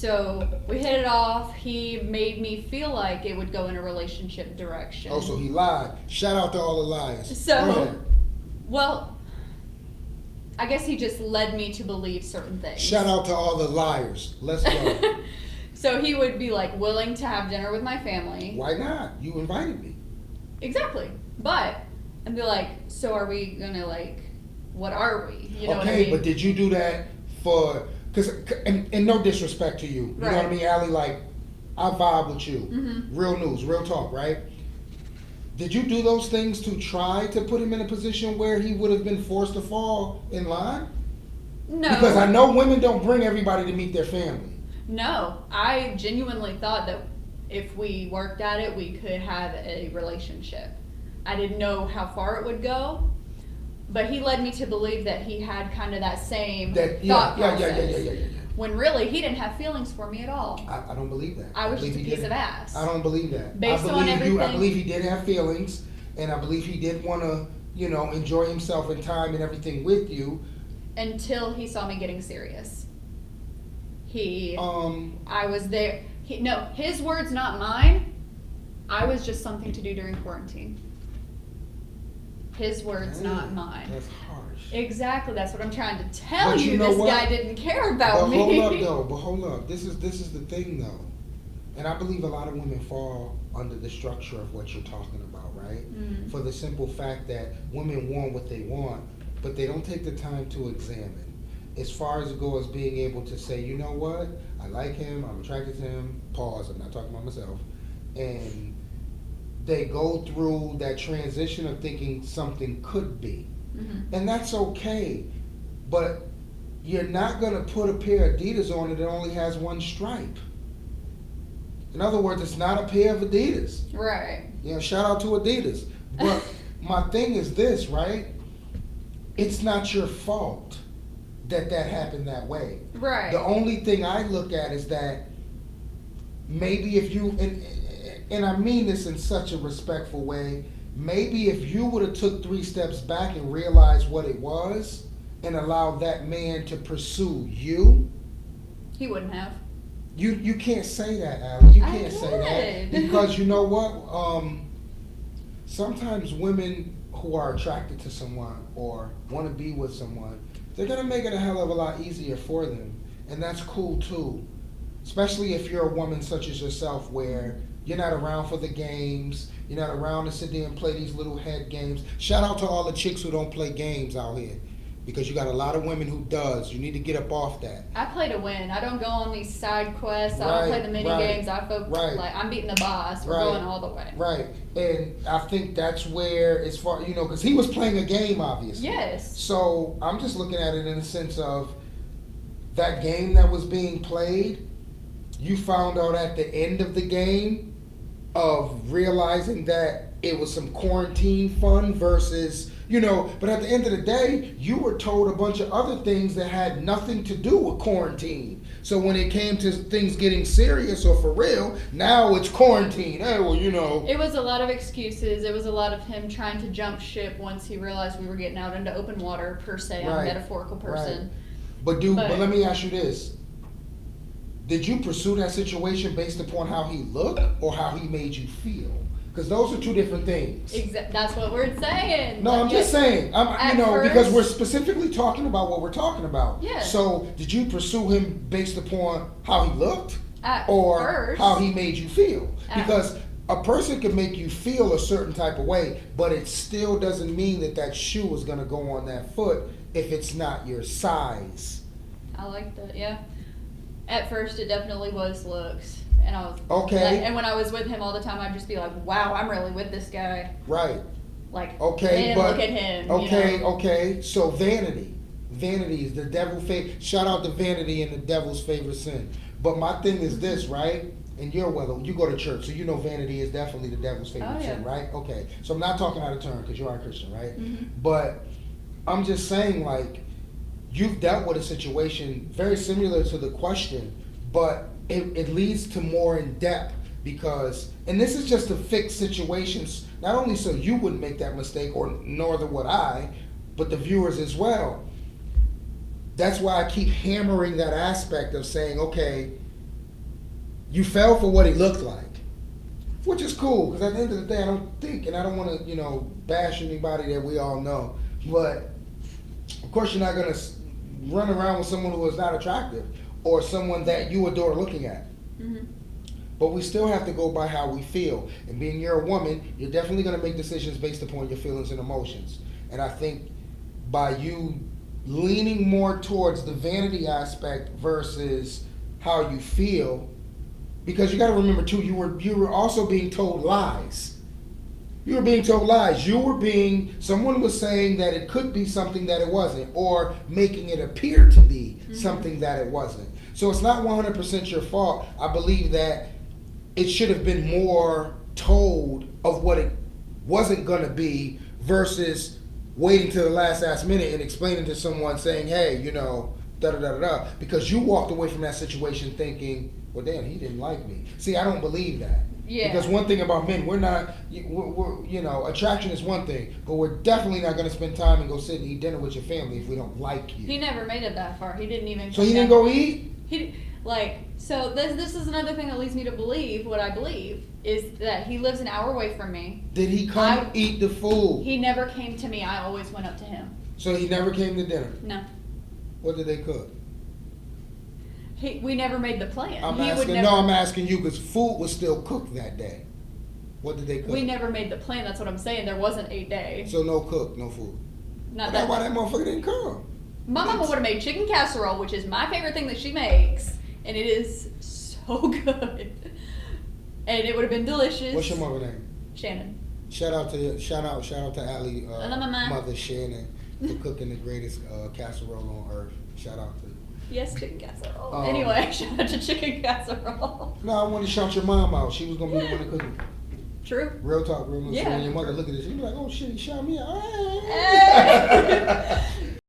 So we hit it off. He made me feel like it would go in a relationship direction. Oh, so he lied. Shout out to all the liars. Go So, ahead. well, I guess he just led me to believe certain things. Shout out to all the liars. Let's go. So he would be like willing to have dinner with my family. Why not? You invited me. Exactly. But, and be like, so are we gonna like, what are we? You know Okay, what I mean? but did you do that for, because, and no disrespect to you. You know what I Right. mean, Allie? Like, I vibe with you. Mm-hmm. Real news, real talk, right? Did you do those things to try to put him in a position where he would have been forced to fall in line? No. Because I know women don't bring everybody to meet their family. No, I genuinely thought that if we worked at it, we could have a relationship. I didn't know how far it would go, but he led me to believe that he had kind of that same thought process. Yeah. When really, he didn't have feelings for me at all. I don't believe that. I was believe just a he piece didn't. of ass. I don't believe that. Based I on believe I everything- believe he did have feelings, and I believe he did want to, enjoy himself in time and everything with you. Until he saw me getting serious. I was there. His words, not mine. I was just something to do during quarantine. His words, not mine. That's harsh. Exactly, that's what I'm trying to tell But you. you know This what? guy didn't care about But me. hold up. This is the thing though, and I believe a lot of women fall under the structure of what you're talking about, right? Mm. For the simple fact that women want what they want, but they don't take the time to examine. As far as it goes, being able to say, you know what, I like him, I'm attracted to him. Pause. I'm not talking about myself. And they go through that transition of thinking something could be. Mm-hmm. And that's okay, but you're not going to put a pair of Adidas on it that only has one stripe. In other words, it's not a pair of Adidas. Right. Shout out to Adidas. But my thing is this, right? It's not your fault that happened that way. Right. The only thing I look at is that maybe if you, and I mean this in such a respectful way, maybe if you would have took 3 steps back and realized what it was and allowed that man to pursue you. He wouldn't have. You can't say that, Allie. You I can't say that. could. Because you know what? Sometimes women who are attracted to someone or want to be with someone, they're going to make it a hell of a lot easier for them. And that's cool too. Especially if you're a woman such as yourself where you're not around for the games. You're not around to sit there and play these little head games. Shout out to all the chicks who don't play games out here. Because you got a lot of women who does. You need to get up off that. I play to win. I don't go on these side quests. I Right, don't play the mini right, games. I focus right. like I'm beating the boss. We're Right. going all the way. Right. And I think that's where, as far, because he was playing a game, obviously. Yes. So I'm just looking at it in the sense of that game that was being played, you found out at the end of the game of realizing that it was some quarantine fun versus, but at the end of the day, you were told a bunch of other things that had nothing to do with quarantine. So when it came to things getting serious or for real, now it's quarantine. Hey, well, It was a lot of excuses. It was a lot of him trying to jump ship once he realized we were getting out into open water, per se. I'm a Right, metaphorical person. But let me ask you this. Did you pursue that situation based upon how he looked or how he made you feel? Because those are two different things. That's what we're saying. No, I'm just saying. Because first- we're specifically talking about what we're talking about. Yeah. So, did you pursue him based upon how he looked At or first. how he made you feel? At- Because a person can make you feel a certain type of way, but it still doesn't mean that shoe is going to go on that foot if it's not your size. I like that, yeah. At first, it definitely was looks. And I was Okay. and when I was with him all the time, I'd just be like, "Wow, I'm really with this guy." Right. Like, Okay, man, but look at him. Okay. So vanity is the devil's favorite. Shout out to vanity and the devil's favorite sin. But my thing is this, right? And you go to church, so you know vanity is definitely the devil's favorite Oh, yeah. sin, right? Okay. So I'm not talking out of turn because you are a Christian, right? Mhm. But I'm just saying, like, you've dealt with a situation very similar to the question, but it leads to more in depth because, and this is just to fix situations, not only so you wouldn't make that mistake, or nor would I, but the viewers as well. That's why I keep hammering that aspect of saying, okay, you fell for what he looked like. Which is cool, because at the end of the day, I don't think, and I don't want to, bash anybody that we all know, but of course you're not going to run around with someone who is not attractive or someone that you adore looking at. Mm-hmm. But we still have to go by how we feel. And being you're a woman, you're definitely going to make decisions based upon your feelings and emotions. And I think by you leaning more towards the vanity aspect versus how you feel, because you got to remember too, you were also being told lies. You were being told lies. Someone was saying that it could be something that it wasn't, or making it appear to be something that it wasn't. So it's not 100% your fault. I believe that it should have been more told of what it wasn't going to be versus waiting till the last minute and explaining to someone saying, hey, da-da-da-da-da, because you walked away from that situation thinking, well, damn, he didn't like me. See, I don't believe that. Yeah. Because one thing about men, we're attraction is one thing, but we're definitely not going to spend time and go sit and eat dinner with your family if we don't like you. He never made it that far. He didn't even. So he didn't go eat? So this is another thing that leads me to believe what I believe is that he lives an hour away from me. Did he come eat the food? He never came to me. I always went up to him. So he never came to dinner? No. What did they cook? We never made the plan. I'm asking you because food was still cooked that day. What did they cook? We never made the plan. That's what I'm saying. There wasn't a day. So no cook, no food. That's why that motherfucker didn't come. My mama would have made chicken casserole, which is my favorite thing that she makes, and it is so good. And it would have been delicious. What's your mother's name? Shannon. Shout out to Allie, mother Shannon, for cooking the greatest casserole on earth. Shout out to. Yes, chicken casserole. Anyway, shout out to chicken casserole. No, I want to shout your mom out. She was gonna be the one to cook it. True. Real talk, real. Yeah. So when your mother look at this, she'll be like, "Oh shit, he shot me out." Hey.